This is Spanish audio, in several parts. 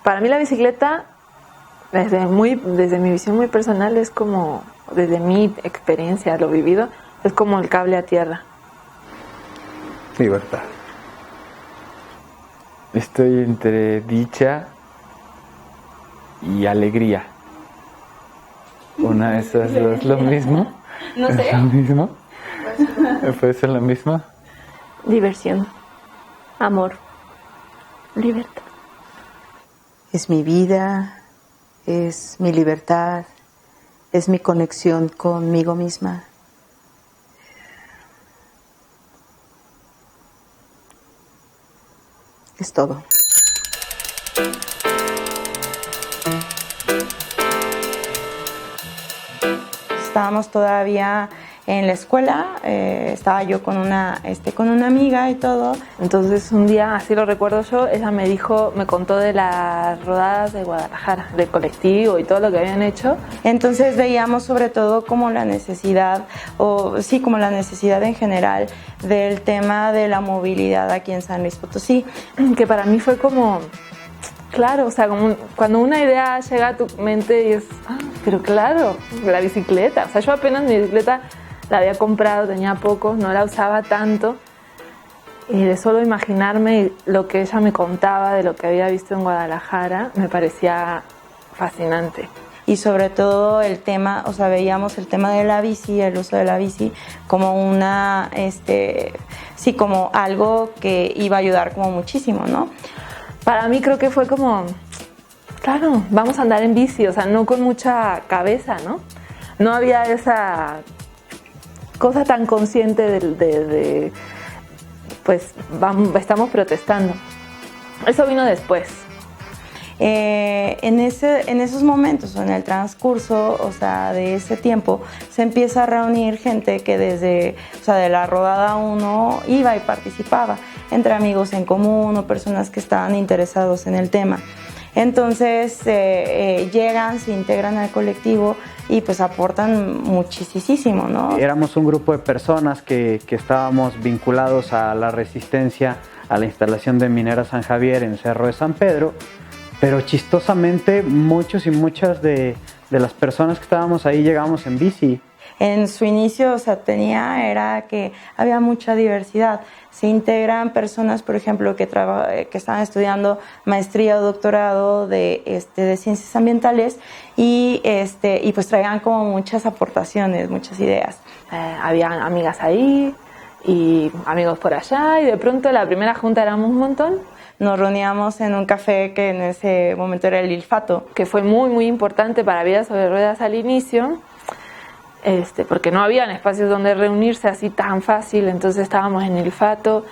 Para mí la bicicleta, desde mi visión muy personal, es como, desde mi experiencia, lo vivido, es como el cable a tierra. Libertad. Estoy entre dicha y alegría. Una de esas dos, ¿lo mismo? No sé. ¿Es lo mismo? ¿Puede ser lo mismo? Diversión, amor, libertad. Es mi vida, es mi libertad, es mi conexión conmigo misma. Es todo. Estábamos todavía en la escuela, estaba yo con una amiga y todo. Entonces un día, así lo recuerdo yo, ella me contó de las rodadas de Guadalajara, del colectivo y todo lo que habían hecho. Entonces veíamos sobre todo como la necesidad, como la necesidad en general del tema de la movilidad aquí en San Luis Potosí. Que para mí fue como, claro, o sea, como cuando una idea llega a tu mente y es, pero claro, la bicicleta. O sea, yo apenas mi bicicleta la había comprado, tenía poco, no la usaba tanto. Y de solo imaginarme lo que ella me contaba de lo que había visto en Guadalajara, me parecía fascinante. Y sobre todo el tema, o sea, veíamos el tema de la bici, el uso de la bici, como como algo que iba a ayudar como muchísimo, ¿no? Para mí creo que fue como, claro, vamos a andar en bici, o sea, no con mucha cabeza, ¿no? No había esa cosa tan consciente de pues estamos protestando. Eso vino después. En esos momentos, o en el transcurso, o sea, de ese tiempo, se empieza a reunir gente que de la rodada 1 iba y participaba, entre amigos en común o personas que estaban interesados en el tema. Entonces llegan, se integran al colectivo y pues aportan muchísimo, ¿no? Éramos un grupo de personas que estábamos vinculados a la resistencia a la instalación de Minera San Javier en Cerro de San Pedro, pero chistosamente muchos y muchas de las personas que estábamos ahí llegábamos en bici. En su inicio, era que había mucha diversidad. Se integran personas, por ejemplo, que estaban estudiando maestría o doctorado de ciencias ambientales y pues traían como muchas aportaciones, muchas ideas. Había amigas ahí y amigos por allá y de pronto la primera junta éramos un montón. Nos reuníamos en un café que en ese momento era el Ilfato, que fue muy, muy importante para Vida sobre Ruedas al inicio. Porque no habían espacios donde reunirse así tan fácil, entonces estábamos en el Fato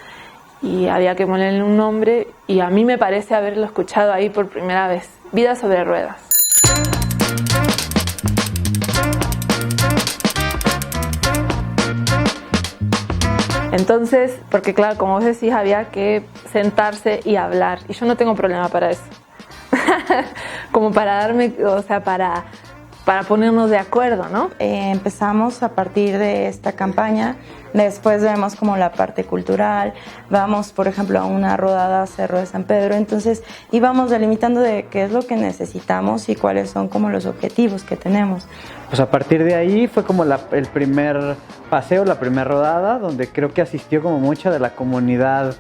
y había que ponerle un nombre y a mí me parece haberlo escuchado ahí por primera vez, Vida sobre Ruedas. Entonces, porque claro, como vos decís, había que sentarse y hablar y yo no tengo problema para eso. Como para para ponernos de acuerdo, ¿no? Empezamos a partir de esta campaña, después vemos como la parte cultural, vamos por ejemplo a una rodada a Cerro de San Pedro, entonces íbamos delimitando de qué es lo que necesitamos y cuáles son como los objetivos que tenemos. Pues a partir de ahí fue como el primer paseo, la primera rodada, donde creo que asistió como mucha de la comunidad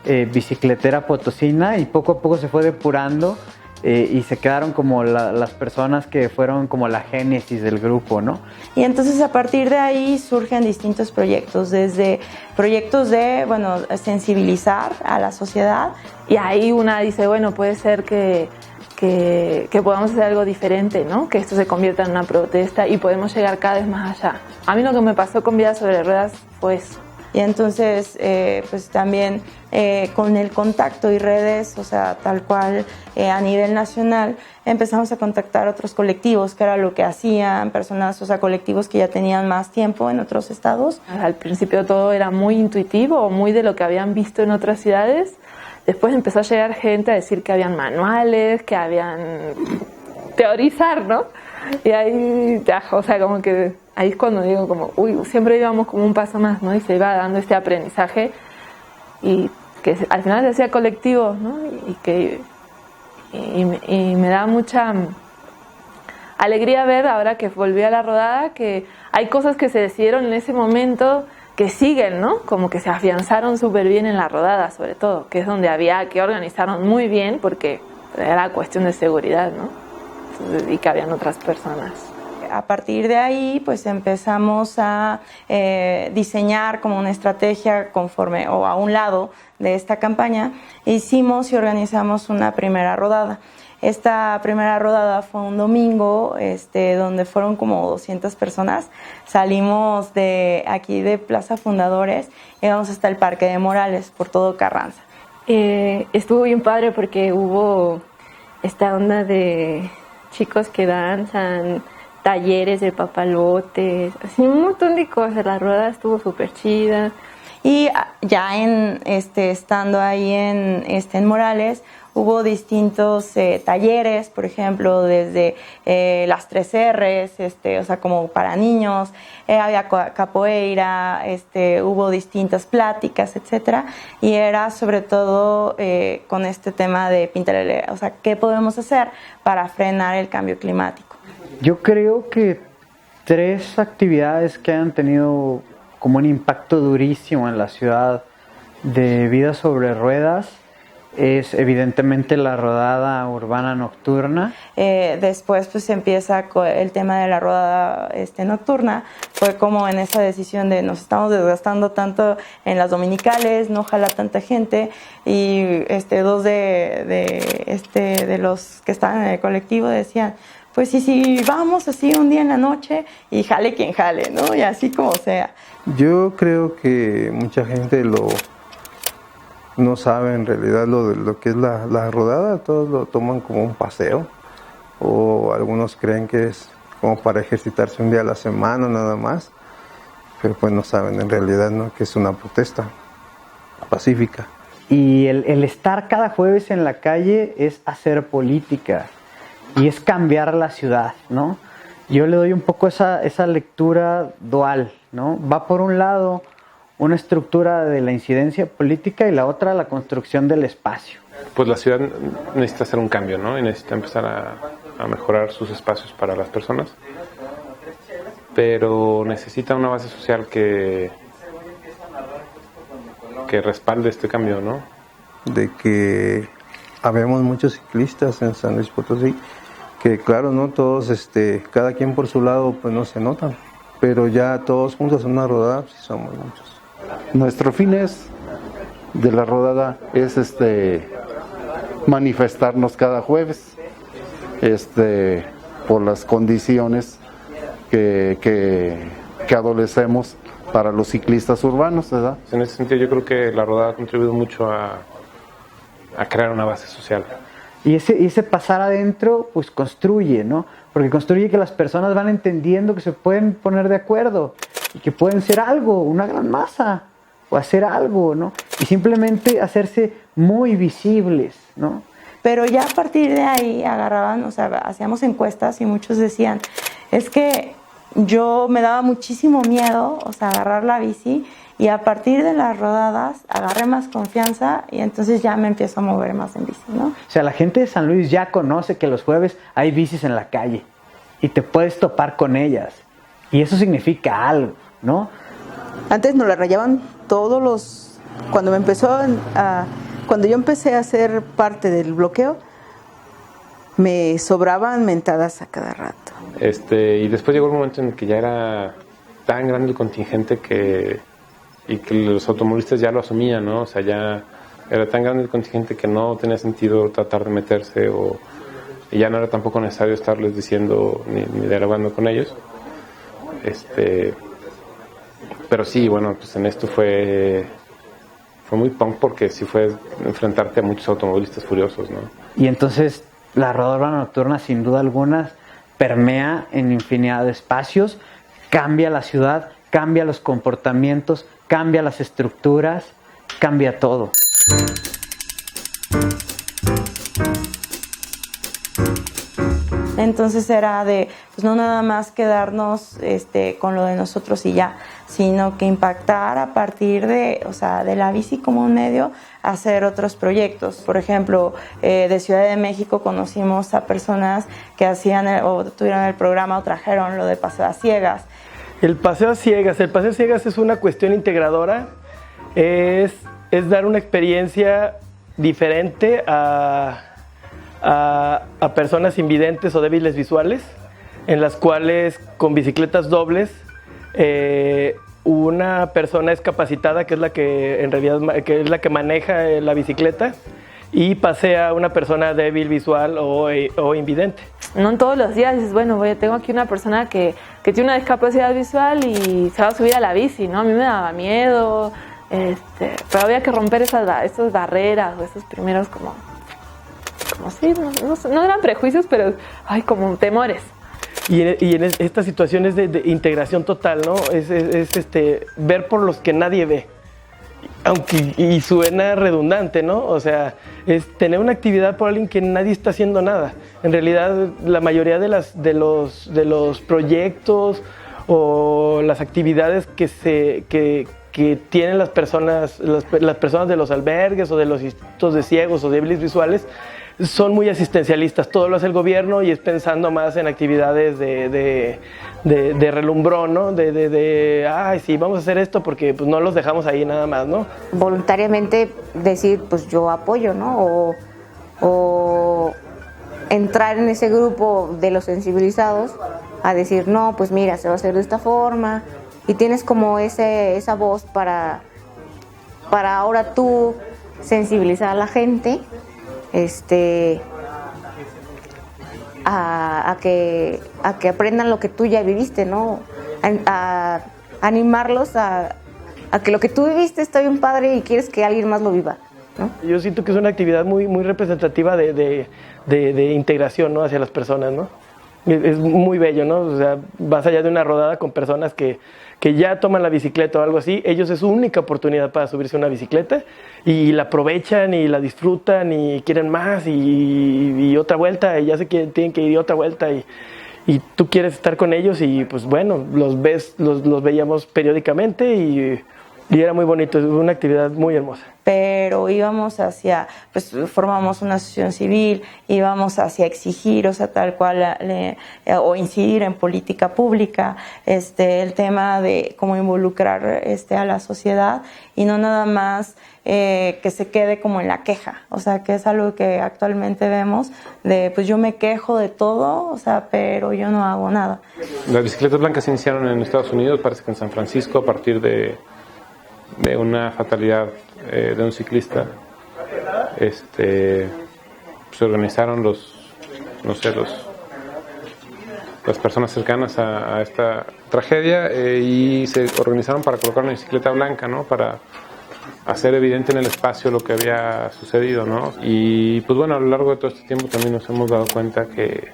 bicicletera potosina y poco a poco se fue depurando. Y se quedaron como las personas que fueron como la génesis del grupo, ¿no? Y entonces a partir de ahí surgen distintos proyectos, desde proyectos de, sensibilizar a la sociedad. Y ahí una dice, bueno, puede ser que podamos hacer algo diferente, ¿no? Que esto se convierta en una protesta y podemos llegar cada vez más allá. A mí lo que me pasó con Vida sobre Ruedas fue eso. Y entonces, pues también con el contacto y redes, tal cual a nivel nacional, empezamos a contactar otros colectivos, que era lo que hacían personas, colectivos que ya tenían más tiempo en otros estados. Al principio todo era muy intuitivo, muy de lo que habían visto en otras ciudades. Después empezó a llegar gente a decir que habían manuales, que habían teorizar, ¿no? Y ahí, como que ahí es cuando digo como, siempre íbamos como un paso más, ¿no? Y se iba dando este aprendizaje y que al final se hacía colectivo, ¿no? Y y me da mucha alegría ver, ahora que volví a la rodada, que hay cosas que se decidieron en ese momento que siguen, ¿no? Como que se afianzaron súper bien en la rodada, sobre todo, que es donde había que organizaron muy bien porque era cuestión de seguridad, ¿no? Entonces, y que habían otras personas. A partir de ahí, pues empezamos a diseñar como una estrategia conforme o a un lado de esta campaña. Hicimos y organizamos una primera rodada. Esta primera rodada fue un domingo, donde fueron como 200 personas. Salimos de aquí de Plaza Fundadores, íbamos hasta el Parque de Morales, por todo Carranza. Estuvo bien padre porque hubo esta onda de chicos que danzan, talleres de papalotes, así un montón de cosas. La rueda estuvo súper chida. Y ya estando ahí en Morales, hubo distintos talleres, por ejemplo, desde las 3 R's, o sea, como para niños, había capoeira, hubo distintas pláticas, etcétera, y era sobre todo con este tema de pintar o sea, ¿qué podemos hacer para frenar el cambio climático? Yo creo que 3 actividades que han tenido como un impacto durísimo en la ciudad de vida sobre ruedas es evidentemente la rodada urbana nocturna. Después pues empieza el tema de la rodada nocturna. Fue como en esa decisión de nos estamos desgastando tanto en las dominicales, no jala tanta gente, y 2 de los que estaban en el colectivo decían, pues sí, vamos así un día en la noche y jale quien jale, ¿no? Y así como sea. Yo creo que mucha gente no sabe en realidad lo que es la rodada. Todos lo toman como un paseo, o algunos creen que es como para ejercitarse un día a la semana nada más, pero pues no saben en realidad, ¿no?, que es una protesta pacífica. Y el estar cada jueves en la calle es hacer política y es cambiar la ciudad, ¿no? Yo le doy un poco esa lectura dual, ¿no? Va por un lado una estructura de la incidencia política y la otra la construcción del espacio. Pues la ciudad necesita hacer un cambio, ¿no? Y necesita empezar a mejorar sus espacios para las personas, pero necesita una base social que respalde este cambio, ¿no? De que habemos muchos ciclistas en San Luis Potosí, que claro, no todos, cada quien por su lado, pues no se notan, pero ya todos juntos en una rodada, sí somos muchos. Nuestro fin de la rodada es manifestarnos cada jueves por las condiciones que adolecemos para los ciclistas urbanos, ¿verdad? En ese sentido yo creo que la rodada ha contribuido mucho a crear una base social. Y ese pasar adentro pues construye, ¿no? Porque construye que las personas van entendiendo que se pueden poner de acuerdo y que pueden ser algo, una gran masa, o hacer algo, ¿no? Y simplemente hacerse muy visibles, ¿no? Pero ya a partir de ahí agarraban, o sea, hacíamos encuestas y muchos decían, es que yo me daba muchísimo miedo, o sea, agarrar la bici, y a partir de las rodadas agarré más confianza y entonces ya me empiezo a mover más en bici, ¿no? O sea, la gente de San Luis ya conoce que los jueves hay bicis en la calle y te puedes topar con ellas. Y eso significa algo, ¿no? Antes nos la rayaban todos los... Cuando yo empecé a ser parte del bloqueo, me sobraban mentadas a cada rato. Y después llegó el momento en el que ya era tan grande el contingente que los automovilistas ya lo asumían, ¿no? O sea, ya era tan grande el contingente que no tenía sentido tratar de meterse, y ya no era tampoco necesario estarles diciendo ni dialogando con ellos. Pero sí, bueno, pues en esto fue muy punk, porque sí fue enfrentarte a muchos automovilistas furiosos, ¿no? Y entonces la rodada urbana nocturna, sin duda alguna, permea en infinidad de espacios, cambia la ciudad, cambia los comportamientos, cambia las estructuras, cambia todo. Entonces era de, pues no nada más quedarnos con lo de nosotros y ya, sino que impactar a partir de, o sea, de la bici como un medio, hacer otros proyectos. Por ejemplo, de Ciudad de México conocimos a personas que hacían o tuvieron el programa o trajeron lo de Paseo a Ciegas. El paseo a ciegas es una cuestión integradora, es dar una experiencia diferente a personas invidentes o débiles visuales, en las cuales con bicicletas dobles una persona es capacitada, que es la que en realidad que es la que maneja la bicicleta, y pasea una persona débil visual o invidente. No en todos los días dices, bueno, tengo aquí una persona que tiene una discapacidad visual y se va a subir a la bici, ¿no? A mí me daba miedo, pero había que romper esas barreras o esos primeros como sí, no eran prejuicios, pero como temores. Y en estas situaciones de integración total, ¿no? Es ver por los que nadie ve. Y suena redundante, ¿no? O sea, es tener una actividad por alguien que nadie está haciendo nada. En realidad, la mayoría de los proyectos o las actividades que tienen las personas de los albergues o de los institutos de ciegos o débiles visuales son muy asistencialistas. Todo lo hace el gobierno y es pensando más en actividades de relumbrón, ¿no? Ay, sí, vamos a hacer esto porque pues no los dejamos ahí nada más, ¿no? Voluntariamente decir, pues yo apoyo, ¿no? O entrar en ese grupo de los sensibilizados a decir, no, pues mira, se va a hacer de esta forma, y tienes como esa voz para ahora tú sensibilizar a la gente, a que aprendan lo que tú ya viviste, ¿no? A animarlos a que lo que tú viviste está bien padre y quieres que alguien más lo viva, ¿no? Yo siento que es una actividad muy, muy representativa de integración, ¿no? Hacia las personas, ¿no? Es muy bello, ¿no? O sea, vas allá de una rodada con personas que ya toman la bicicleta o algo así, ellos es su única oportunidad para subirse a una bicicleta y la aprovechan y la disfrutan y quieren más y otra vuelta, y ya se tienen que ir y otra vuelta y tú quieres estar con ellos y pues bueno, los veíamos periódicamente y era muy bonito, es una actividad muy hermosa. Pero íbamos hacia, pues formamos una asociación civil, íbamos hacia exigir, o sea, tal cual, o incidir en política pública, el tema de cómo involucrar a la sociedad y no nada más que se quede como en la queja, o sea, que es algo que actualmente vemos de, pues yo me quejo de todo, o sea, pero yo no hago nada. Las bicicletas blancas se iniciaron en Estados Unidos, parece que en San Francisco, a partir de una fatalidad de un ciclista. Se organizaron las personas cercanas a esta tragedia y se organizaron para colocar una bicicleta blanca, ¿no? Para hacer evidente en el espacio lo que había sucedido, ¿no? Y pues bueno, a lo largo de todo este tiempo también nos hemos dado cuenta que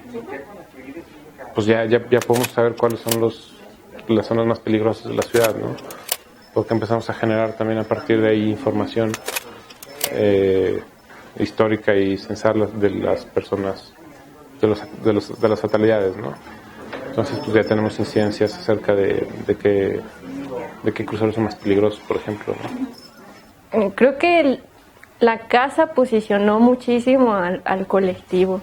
pues ya podemos saber cuáles son las zonas más peligrosas de la ciudad, ¿no? Porque empezamos a generar también a partir de ahí información histórica y censar de las personas, de las fatalidades, ¿no? Entonces pues ya tenemos incidencias acerca de qué cruceros son más peligrosos, por ejemplo, ¿no? Creo que la casa posicionó muchísimo al colectivo.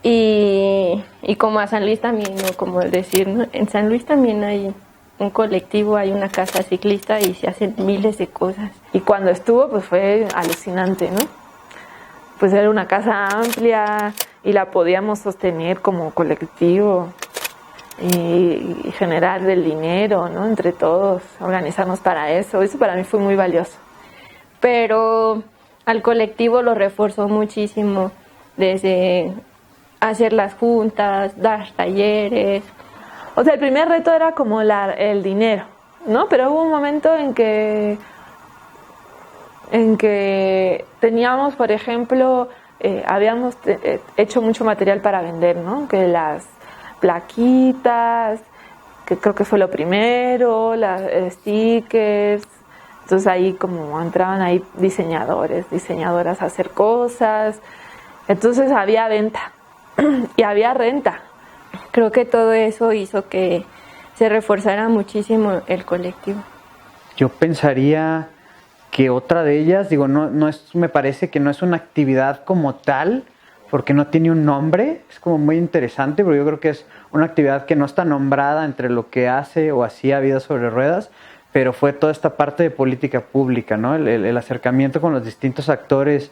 Y como a San Luis también, ¿no? Como decir, ¿no? En San Luis también hay un colectivo, hay una casa ciclista y se hacen miles de cosas. Y cuando estuvo, pues fue alucinante, ¿no? Pues era una casa amplia y la podíamos sostener como colectivo y generar del dinero, ¿no? Entre todos, organizarnos para eso. Eso para mí fue muy valioso. Pero al colectivo lo reforzó muchísimo, desde hacer las juntas, dar talleres. O sea, el primer reto era como el dinero, ¿no? Pero hubo un momento en que teníamos, por ejemplo, habíamos hecho mucho material para vender, ¿no? Que las plaquitas, que creo que fue lo primero, las stickers. Entonces ahí como entraban ahí diseñadoras a hacer cosas. Entonces había venta. y había renta. Creo que todo eso hizo que se reforzara muchísimo el colectivo. Yo pensaría que otra de ellas, digo, no es, me parece que no es una actividad como tal, porque no tiene un nombre, es como muy interesante, pero yo creo que es una actividad que no está nombrada entre lo que hace o hacía Vida sobre Ruedas, pero fue toda esta parte de política pública, ¿no? El acercamiento con los distintos actores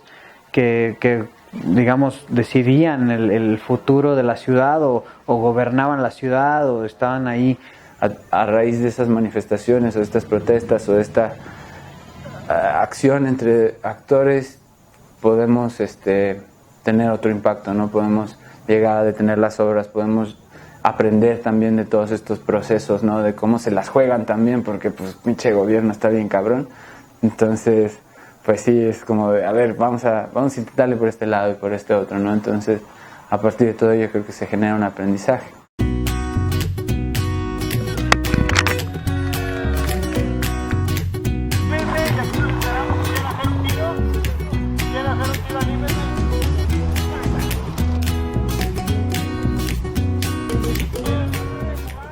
que digamos, decidían el futuro de la ciudad o gobernaban la ciudad o estaban ahí. A raíz de esas manifestaciones o estas protestas o de esta acción entre actores podemos tener otro impacto, ¿no? Podemos llegar a detener las obras, podemos aprender también de todos estos procesos, ¿no? De cómo se las juegan también, porque pues pinche gobierno está bien cabrón. Entonces, pues sí, es como de, a ver, vamos a intentarle por este lado y por este otro, ¿no? Entonces, a partir de todo ello creo que se genera un aprendizaje.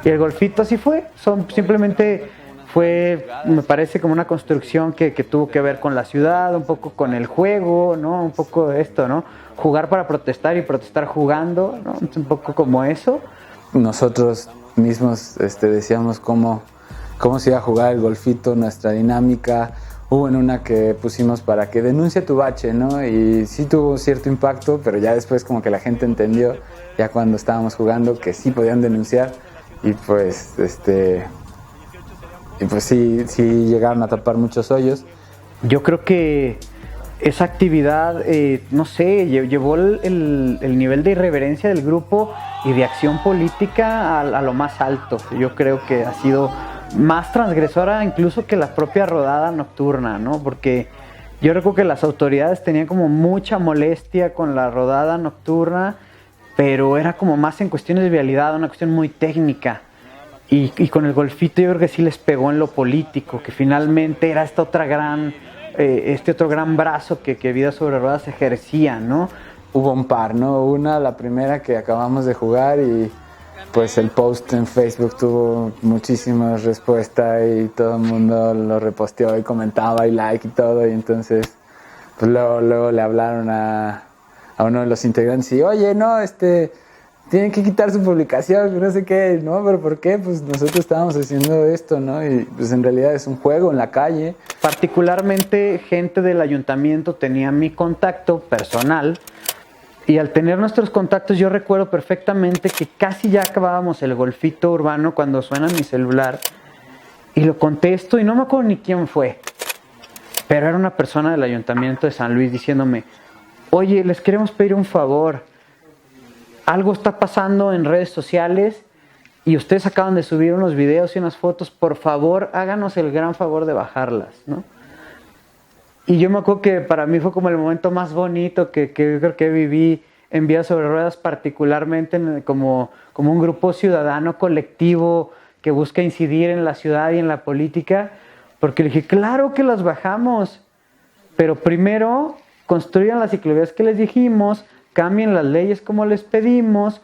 Y el golfito así fue, simplemente fue, me parece, como una construcción que tuvo que ver con la ciudad, un poco con el juego, ¿no? Un poco de esto, ¿no? Jugar para protestar y protestar jugando, ¿no? Un poco como eso. Nosotros mismos decíamos cómo se iba a jugar el golfito, nuestra dinámica. Hubo en una que pusimos para que denuncie tu bache, ¿no? Y sí tuvo cierto impacto, pero ya después como que la gente entendió, ya cuando estábamos jugando, que sí podían denunciar. Y pues, sí llegaron a tapar muchos hoyos. Yo creo que esa actividad, no sé, llevó el nivel de irreverencia del grupo y de acción política a lo más alto. Yo creo que ha sido más transgresora incluso que la propia rodada nocturna, ¿no? Porque yo recuerdo que las autoridades tenían como mucha molestia con la rodada nocturna, pero era como más en cuestiones de vialidad, una cuestión muy técnica. Y con el golfito yo creo que sí les pegó en lo político, que finalmente era este otro gran brazo que Vida sobre Ruedas ejercía, ¿no? Hubo un par, ¿no? La primera que acabamos de jugar y pues el post en Facebook tuvo muchísimas respuestas y todo el mundo lo reposteó y comentaba y like y todo, y entonces pues luego le hablaron a uno de los integrantes y, oye, no, tienen que quitar su publicación, no sé qué, ¿no? ¿Pero por qué? Pues nosotros estábamos haciendo esto, ¿no? Y pues en realidad es un juego en la calle. Particularmente gente del ayuntamiento tenía mi contacto personal y al tener nuestros contactos yo recuerdo perfectamente que casi ya acabábamos el golfito urbano cuando suena mi celular y lo contesto y no me acuerdo ni quién fue, pero era una persona del ayuntamiento de San Luis diciéndome, oye, les queremos pedir un favor, algo está pasando en redes sociales y ustedes acaban de subir unos videos y unas fotos, por favor háganos el gran favor de bajarlas, ¿no? Y yo me acuerdo que para mí fue como el momento más bonito que creo que viví en Vida sobre Ruedas, particularmente como un grupo ciudadano colectivo que busca incidir en la ciudad y en la política, porque le dije, claro que las bajamos, pero primero construyan las ciclovías que les dijimos, cambien las leyes como les pedimos,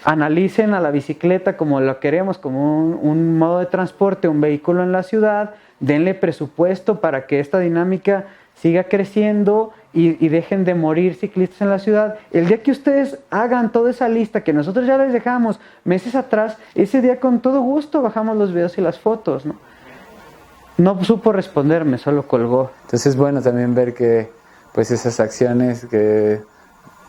analicen a la bicicleta como lo queremos, como un modo de transporte, un vehículo en la ciudad, denle presupuesto para que esta dinámica siga creciendo y dejen de morir ciclistas en la ciudad. El día que ustedes hagan toda esa lista que nosotros ya les dejamos meses atrás, ese día con todo gusto bajamos los videos y las fotos, ¿no? No supo responderme, solo colgó. Entonces es bueno también ver que pues esas acciones que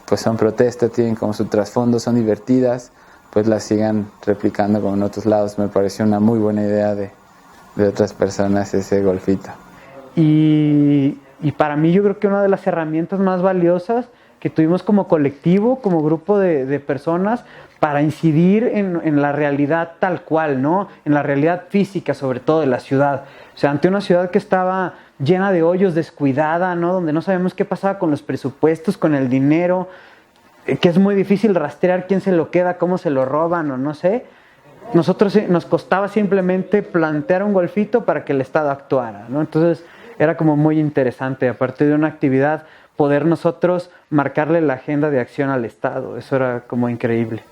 pues son protesta, tienen como su trasfondo, son divertidas, pues las sigan replicando como en otros lados. Me pareció una muy buena idea de otras personas ese golfito. Y para mí yo creo que una de las herramientas más valiosas que tuvimos como colectivo, como grupo de personas, para incidir en la realidad tal cual, ¿no? En la realidad física, sobre todo de la ciudad. O sea, ante una ciudad que estaba llena de hoyos, descuidada, ¿no? Donde no sabemos qué pasaba con los presupuestos, con el dinero, que es muy difícil rastrear quién se lo queda, cómo se lo roban o no sé. Nosotros nos costaba simplemente plantear un golfito para que el Estado actuara, ¿no? Entonces era como muy interesante, aparte de una actividad poder nosotros marcarle la agenda de acción al Estado. Eso era como increíble.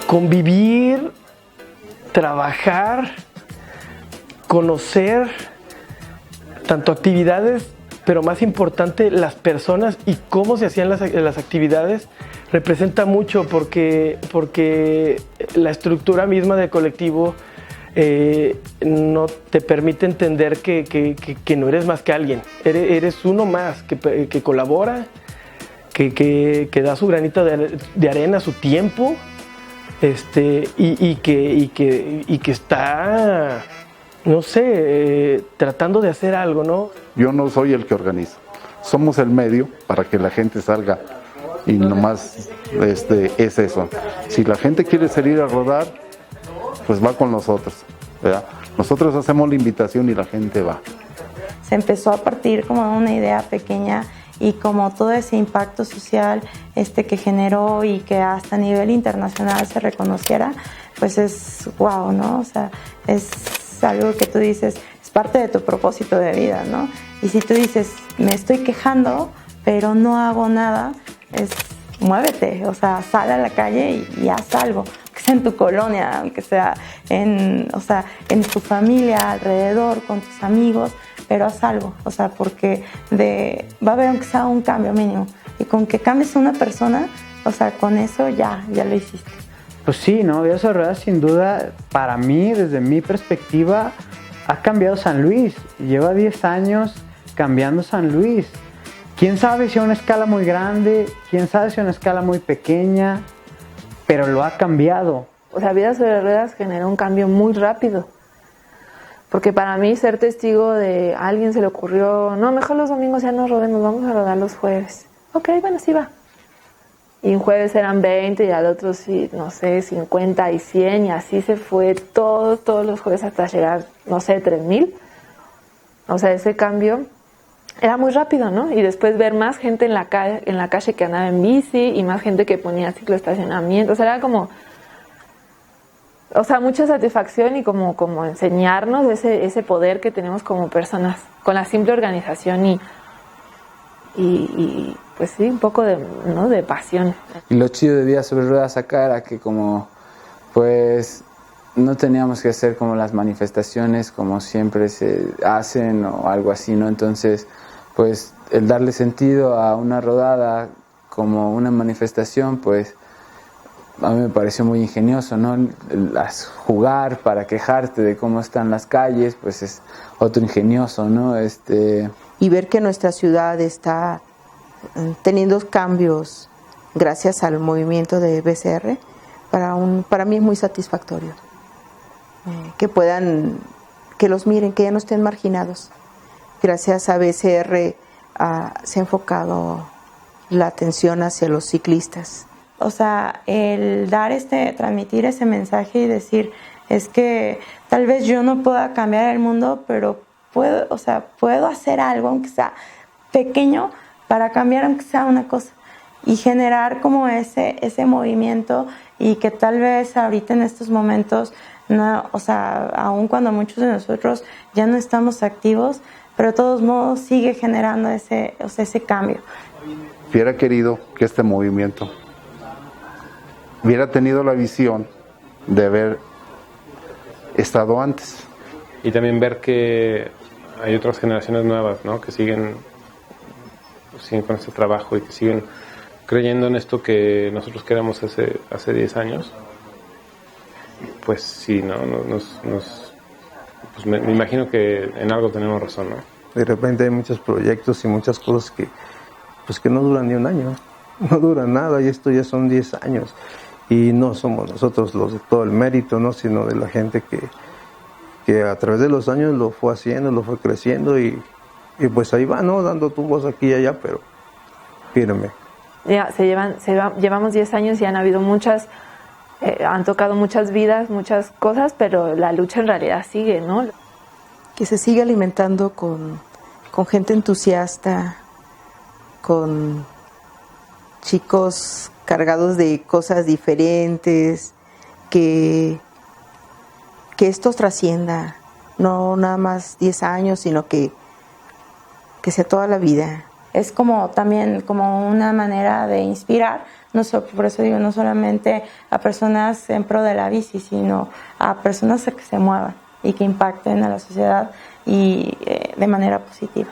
Convivir, trabajar, conocer tanto actividades, pero más importante las personas y cómo se hacían las actividades, representa mucho porque la estructura misma del colectivo no te permite entender que no eres más que alguien, eres uno más que colabora, que da su granito de arena, su tiempo, y que está, no sé, tratando de hacer algo, ¿no? Yo no soy el que organiza, somos el medio para que la gente salga y nomás es eso. Si la gente quiere salir a rodar, pues va con nosotros, ¿verdad? Nosotros hacemos la invitación y la gente va. Se empezó a partir como de una idea pequeña y como todo ese impacto social que generó y que hasta a nivel internacional se reconociera, pues es wow, ¿no? O sea, es algo que tú dices, es parte de tu propósito de vida, ¿no? Y si tú dices, me estoy quejando, pero no hago nada, es muévete, o sea, sal a la calle y haz algo, aunque sea en tu colonia, aunque sea en tu familia, alrededor, con tus amigos, pero haz algo, o sea, porque va a haber aunque sea un cambio mínimo, y con que cambies una persona, o sea, con eso ya lo hiciste. Pues sí, ¿no? Días de Ruedas sin duda, para mí, desde mi perspectiva, ha cambiado San Luis. Lleva 10 años cambiando San Luis. Quién sabe si a una escala muy grande, quién sabe si a una escala muy pequeña, pero lo ha cambiado. O sea, Vida sobre Ruedas generó un cambio muy rápido. Porque para mí ser testigo de a alguien se le ocurrió, no, mejor los domingos ya no rodemos, vamos a rodar los jueves. Ok, bueno, sí va. Y un jueves eran 20 y al otro sí, no sé, 50 y 100 y así se fue todos los jueves hasta llegar, no sé, 3,000. O sea, ese cambio era muy rápido, ¿no? Y después ver más gente en la calle que andaba en bici y más gente que ponía cicloestacionamiento. O sea, era como, o sea, mucha satisfacción y como enseñarnos ese poder que tenemos como personas con la simple organización y pues sí, un poco de pasión. Y lo chido de Vida sobre Ruedas acá era que como pues no teníamos que hacer como las manifestaciones como siempre se hacen o algo así, ¿no? Entonces, pues el darle sentido a una rodada como una manifestación, pues a mí me pareció muy ingenioso, ¿no? Jugar para quejarte de cómo están las calles, pues es otro ingenioso, ¿no? Y ver que nuestra ciudad está teniendo cambios gracias al movimiento de BCR, para mí es muy satisfactorio. Que los miren, que ya no estén marginados. Gracias a BCR se ha enfocado la atención hacia los ciclistas. O sea, el transmitir ese mensaje y decir, es que tal vez yo no pueda cambiar el mundo, pero puedo hacer algo, aunque sea pequeño, para cambiar aunque sea una cosa. Y generar como ese movimiento y que tal vez ahorita en estos momentos, no, o sea, aun cuando muchos de nosotros ya no estamos activos, pero de todos modos sigue generando ese cambio. Hubiera querido que este movimiento hubiera tenido la visión de haber estado antes. Y también ver que hay otras generaciones nuevas, ¿no? Que siguen con este trabajo y que siguen creyendo en esto que nosotros queremos hace 10 años. Pues sí, ¿no? Pues me imagino que en algo tenemos razón, ¿no? De repente hay muchos proyectos y muchas cosas que no duran ni un año, no duran nada, y esto ya son 10 años. Y no somos nosotros los de todo el mérito, ¿no? Sino de la gente que a través de los años lo fue haciendo, lo fue creciendo y pues ahí va, ¿no? Dando tumbos aquí y allá, pero firme. Ya, llevamos 10 años y han habido han tocado muchas vidas, muchas cosas, pero la lucha en realidad sigue, ¿no? Que se sigue alimentando con gente entusiasta, con chicos cargados de cosas diferentes, que que esto trascienda, no nada más 10 años, sino que sea toda la vida. Es como también como una manera de inspirar, por eso digo, no solamente a personas en pro de la bici, sino a personas que se muevan y que impacten a la sociedad y de manera positiva.